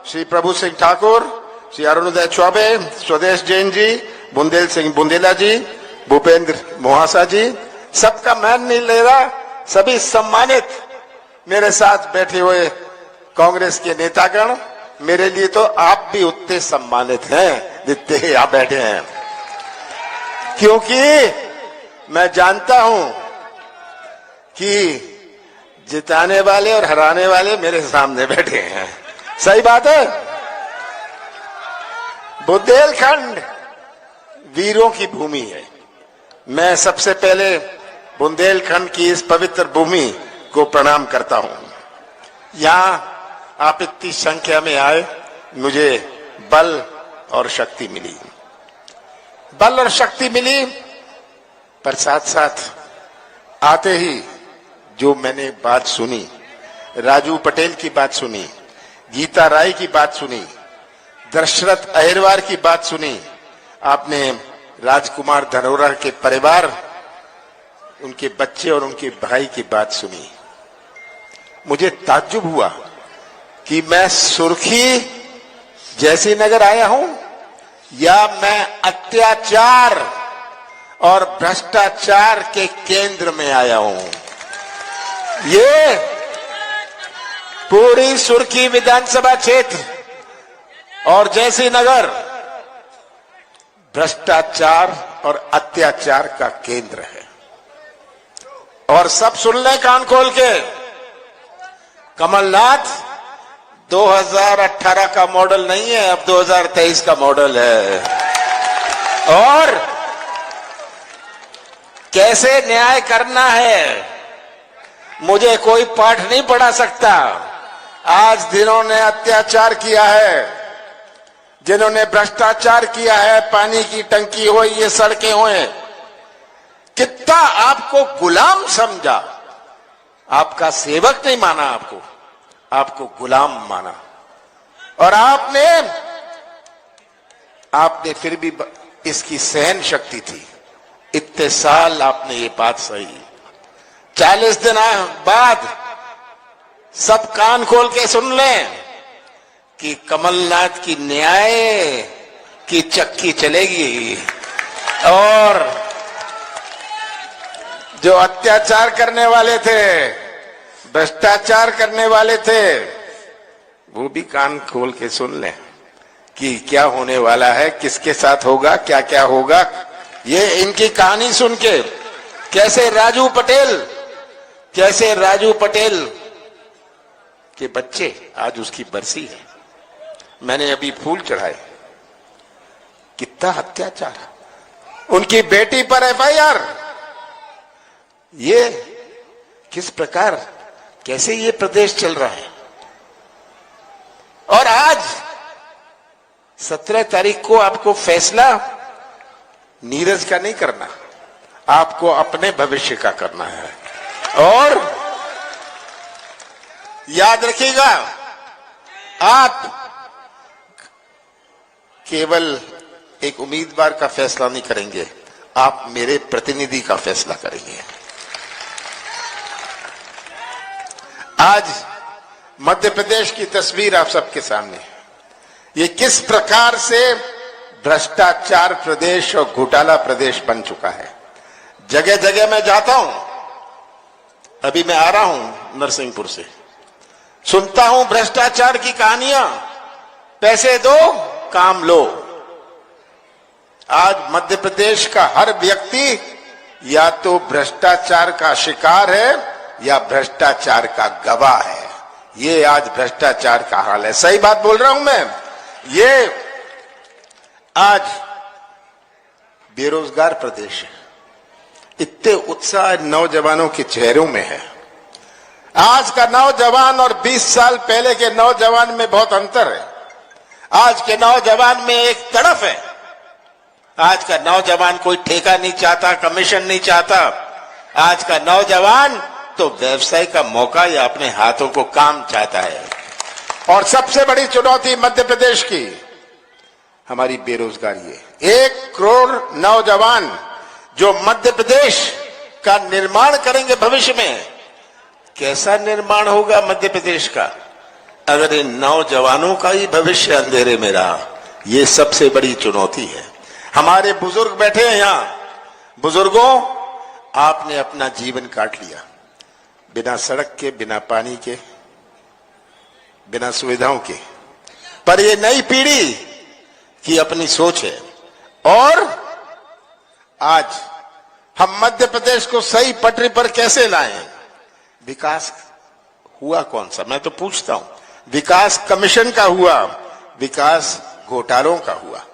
श्री प्रभु सिंह ठाकुर, श्री अरुणोदय चौबे, स्वदेश जैन जी, बुंदेल सिंह बुंदेला जी, भूपेंद्र मोहासा जी, सबका मैं नहीं ले रहा, सभी सम्मानित मेरे साथ बैठे हुए कांग्रेस के नेतागण, मेरे लिए तो आप भी उतने सम्मानित हैं जितने आप बैठे हैं, क्योंकि मैं जानता हूं कि जिताने वाले और हराने वाले मेरे सामने बैठे हैं। सही बात है। बुंदेलखंड वीरों की भूमि है। मैं सबसे पहले बुंदेलखंड की इस पवित्र भूमि को प्रणाम करता हूं। यहां आप इतनी संख्या में आए, मुझे बल और शक्ति मिली। बल और शक्ति मिली, पर साथ साथ आते ही जो मैंने बात सुनी, राजू पटेल की बात सुनी, गीता राय की बात सुनी, दशरथ अहिरवार की बात सुनी, आपने राजकुमार धनोरा के परिवार, उनके बच्चे और उनके भाई की बात सुनी, मुझे ताज्जुब हुआ कि मैं सुर्खी जैसी नगर आया हूं या मैं अत्याचार और भ्रष्टाचार के केंद्र में आया हूं। ये पूरी सुर्खी विधानसभा क्षेत्र और जैसी नगर भ्रष्टाचार और अत्याचार का केंद्र है। और सब सुन ले कान खोल के, कमलनाथ 2018 का मॉडल नहीं है, अब 2023 का मॉडल है। और कैसे न्याय करना है मुझे कोई पाठ नहीं पढ़ा सकता। आज जिन्होंने अत्याचार किया है, जिन्होंने भ्रष्टाचार किया है, पानी की टंकी हो, ये सड़कें हुए, कितना आपको गुलाम समझा, आपका सेवक नहीं माना, आपको गुलाम माना। और आपने फिर भी इसकी सहन शक्ति थी। इतने साल आपने ये बात सही। 40 दिन बाद सब कान खोल के सुन लें कि कमलनाथ की न्याय की चक्की चलेगी और जो अत्याचार करने वाले थे, भ्रष्टाचार करने वाले थे, वो भी कान खोल के सुन लें कि क्या होने वाला है, किसके साथ होगा, क्या क्या होगा। ये इनकी कहानी सुन के कैसे राजू पटेल के बच्चे, आज उसकी बरसी है, मैंने अभी फूल चढ़ाए, कितना अत्याचार, उनकी बेटी पर एफआईआर, ये किस प्रकार, कैसे ये प्रदेश चल रहा है। और आज 17 तारीख को आपको फैसला नीरज का नहीं करना, आपको अपने भविष्य का करना है। और याद रखिएगा, आप केवल एक उम्मीदवार का फैसला नहीं करेंगे, आप मेरे प्रतिनिधि का फैसला करेंगे। आज मध्य प्रदेश की तस्वीर आप सबके सामने है। ये किस प्रकार से भ्रष्टाचार प्रदेश और घोटाला प्रदेश बन चुका है। जगह जगह मैं जाता हूं, अभी मैं आ रहा हूं नरसिंहपुर से, सुनता हूं भ्रष्टाचार की कहानियां, पैसे दो काम लो। आज मध्य प्रदेश का हर व्यक्ति या तो भ्रष्टाचार का शिकार है या भ्रष्टाचार का गवाह है। ये आज भ्रष्टाचार का हाल है। सही बात बोल रहा हूं मैं। ये आज बेरोजगार प्रदेश है। इतने उत्साह नौजवानों के चेहरों में है। आज का नौजवान और 20 साल पहले के नौजवान में बहुत अंतर है। आज के नौजवान में एक तड़फ है। आज का नौजवान कोई ठेका नहीं चाहता, कमीशन नहीं चाहता। आज का नौजवान तो व्यवसाय का मौका या अपने हाथों को काम चाहता है। और सबसे बड़ी चुनौती मध्य प्रदेश की हमारी बेरोजगारी है। 1 करोड़ नौजवान जो मध्य प्रदेश का निर्माण करेंगे भविष्य में। कैसा निर्माण होगा मध्य प्रदेश का? अगर इन नौजवानों का ही भविष्य अंधेरे में रहा, ये सबसे बड़ी चुनौती है। हमारे बुजुर्ग बैठे हैं यहां। बुजुर्गों, आपने अपना जीवन काट लिया बिना सड़क के, बिना पानी के, बिना सुविधाओं के। पर ये नई पीढ़ी की अपनी सोच है। और आज हम मध्य प्रदेश को सही पटरी पर कैसे लाएं? विकास हुआ कौन सा? मैं तो पूछता हूं, विकास कमीशन का हुआ, विकास घोटालों का हुआ?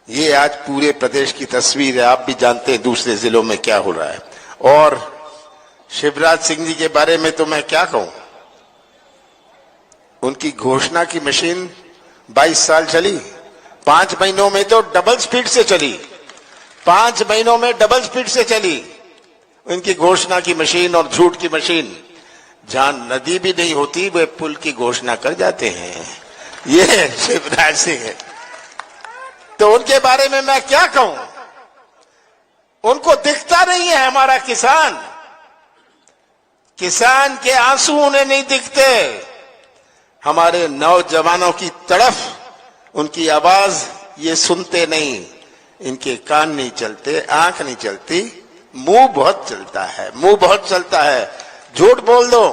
ये आज पूरे प्रदेश की तस्वीर है। आप भी जानते हैं दूसरे जिलों में क्या हो रहा है। और शिवराज सिंह जी के बारे में तो मैं क्या कहूं। उनकी घोषणा की मशीन 22 साल चली, 5 महीनों में तो डबल स्पीड से चली, 5 महीनों में डबल स्पीड से चली उनकी घोषणा की मशीन और झूठ की मशीन। जहां नदी भी नहीं होती वे पुल की घोषणा कर जाते हैं। ये शिवराज सिंह है। तो उनके बारे में मैं क्या कहूं? उनको दिखता नहीं है हमारा किसान। किसान के आंसू उन्हें नहीं दिखते। हमारे नौजवानों की तड़फ, उनकी आवाज ये सुनते नहीं। इनके कान नहीं चलते, आंख नहीं चलती, मुंह बहुत चलता है, मुंह बहुत चलता है। झूठ बोल दो,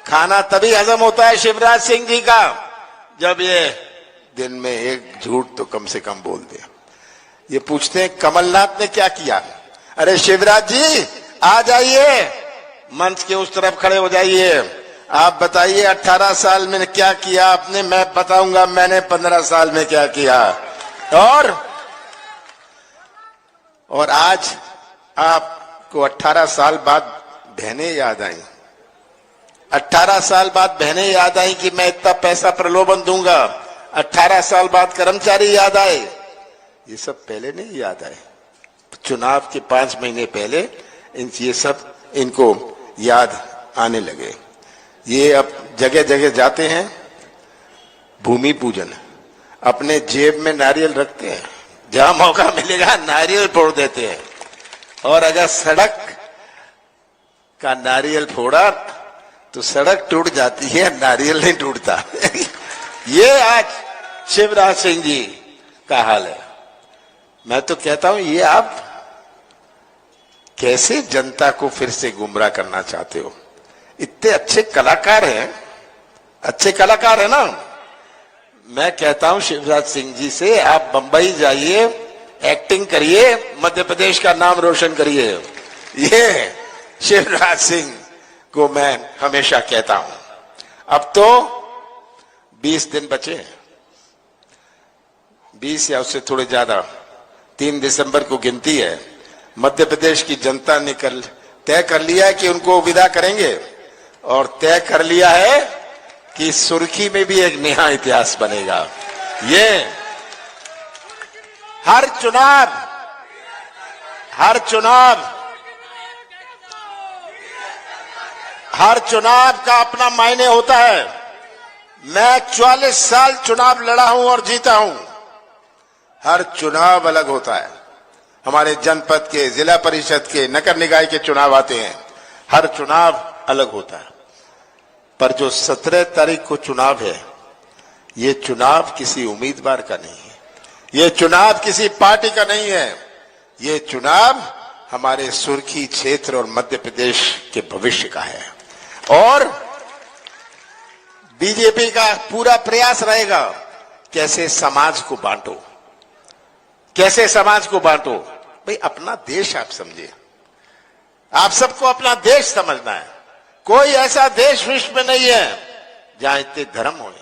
खाना तभी हजम होता है शिवराज सिंह जी का जब ये दिन में एक झूठ तो कम से कम बोल दे। ये पूछते हैं कमलनाथ ने क्या किया? अरे शिवराज जी आ जाइए, मंच के उस तरफ खड़े हो जाइए। आप बताइए 18 साल में क्या किया आपने? मैं बताऊंगा मैंने 15 साल में क्या किया। और आज आपको 18 साल बाद बहनें याद आई। 18 साल बाद बहनें याद आई कि मैं इतना पैसा प्रलोभन दूंगा। 18 साल बाद कर्मचारी याद आए। ये सब पहले नहीं याद आए। चुनाव के 5 महीने पहले ये सब इनको याद आने लगे। ये अब जगह जगह जाते हैं, भूमि पूजन, अपने जेब में नारियल रखते हैं, जहां मौका मिलेगा नारियल फोड़ देते हैं। और अगर सड़क का नारियल फोड़ा तो सड़क टूट जाती है, नारियल नहीं टूटता। ये आज शिवराज सिंह जी का हाल है। मैं तो कहता हूं ये आप कैसे जनता को फिर से गुमराह करना चाहते हो? इतने अच्छे कलाकार हैं, अच्छे कलाकार है ना। मैं कहता हूं शिवराज सिंह जी से आप बंबई जाइए, एक्टिंग करिए, मध्य प्रदेश का नाम रोशन करिए। ये शिवराज सिंह को मैं हमेशा कहता हूं। अब तो 20 दिन बचे हैं, 20 या उससे थोड़े ज्यादा। 3 दिसंबर को गिनती है। मध्य प्रदेश की जनता ने कल तय कर लिया है कि उनको विदा करेंगे, और तय कर लिया है कि सुर्खी में भी एक नया इतिहास बनेगा। ये हर चुनाव का अपना मायने होता है। मैं 44 साल चुनाव लड़ा हूं और जीता हूं। हर चुनाव अलग होता है। हमारे जनपद के, जिला परिषद के, नगर निकाय के चुनाव आते हैं। हर चुनाव अलग होता है। पर जो 17 तारीख को चुनाव है, ये चुनाव किसी उम्मीदवार का नहीं है, ये चुनाव किसी पार्टी का नहीं है, ये चुनाव हमारे सुर्खी क्षेत्र और मध्य प्रदेश के भविष्य का है। और बीजेपी का पूरा प्रयास रहेगा कैसे समाज को बांटो, कैसे समाज को बांटो। भाई अपना देश आप समझिए, आप सबको अपना देश समझना है। कोई ऐसा देश विश्व में नहीं है जहां इतने धर्म हों,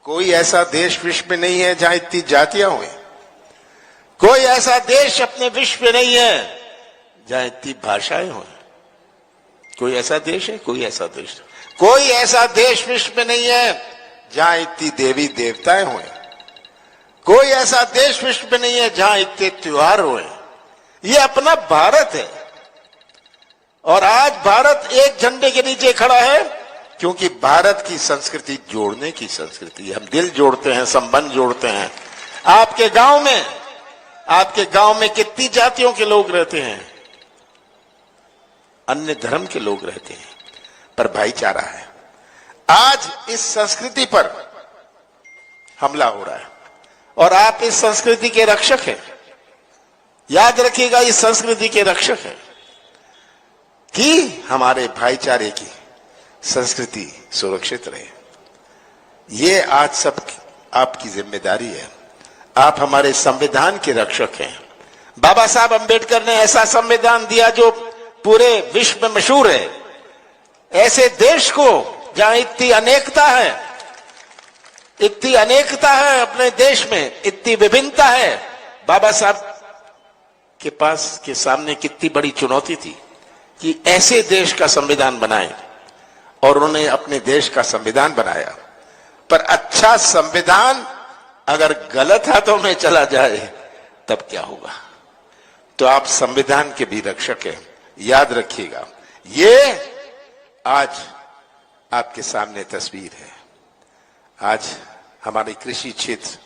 कोई ऐसा देश विश्व में नहीं है जहां इतनी जातियां हों, कोई ऐसा देश अपने विश्व में नहीं है जहां इतनी भाषाएं हों। कोई ऐसा देश है? कोई ऐसा देश, कोई ऐसा देश विश्व में नहीं है जहां इतनी देवी देवताएं हों, कोई ऐसा देश विश्व में नहीं है जहां इतने त्योहार हों। ये अपना भारत है। और आज भारत एक झंडे के नीचे खड़ा है क्योंकि भारत की संस्कृति जोड़ने की संस्कृति है। हम दिल जोड़ते हैं, संबंध जोड़ते हैं। आपके गांव में कितनी जातियों के लोग रहते हैं, अन्य धर्म के लोग रहते हैं, पर भाईचारा है। आज इस संस्कृति पर हमला हो रहा है और आप इस संस्कृति के रक्षक हैं। याद रखिएगा, इस संस्कृति के रक्षक हैं कि हमारे भाईचारे की संस्कृति सुरक्षित रहे। ये आज सब आपकी जिम्मेदारी है। आप हमारे संविधान के रक्षक हैं। बाबा साहब अंबेडकर ने ऐसा संविधान दिया जो पूरे विश्व में मशहूर है। ऐसे देश को जहां इतनी अनेकता है अपने देश में, इतनी विभिन्नता है। बाबा साहब के पास के सामने कितनी बड़ी चुनौती थी कि ऐसे देश का संविधान बनाए, और उन्होंने अपने देश का संविधान बनाया। पर अच्छा संविधान अगर गलत हाथों में चला जाए तब क्या होगा? तो आप संविधान के भी रक्षक हैं, याद रखिएगा। ये आज आपके सामने तस्वीर है। आज हमारे कृषि क्षेत्र,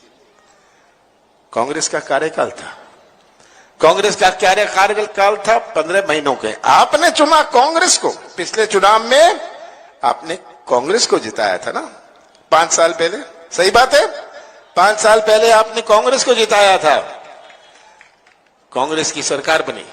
कांग्रेस का कार्यकाल था, कांग्रेस का कार्यकाल था 15 महीनों के। आपने चुना कांग्रेस को, पिछले चुनाव में आपने कांग्रेस को जिताया था ना 5 साल पहले। सही बात है, 5 साल पहले आपने कांग्रेस को जिताया था, कांग्रेस की सरकार बनी।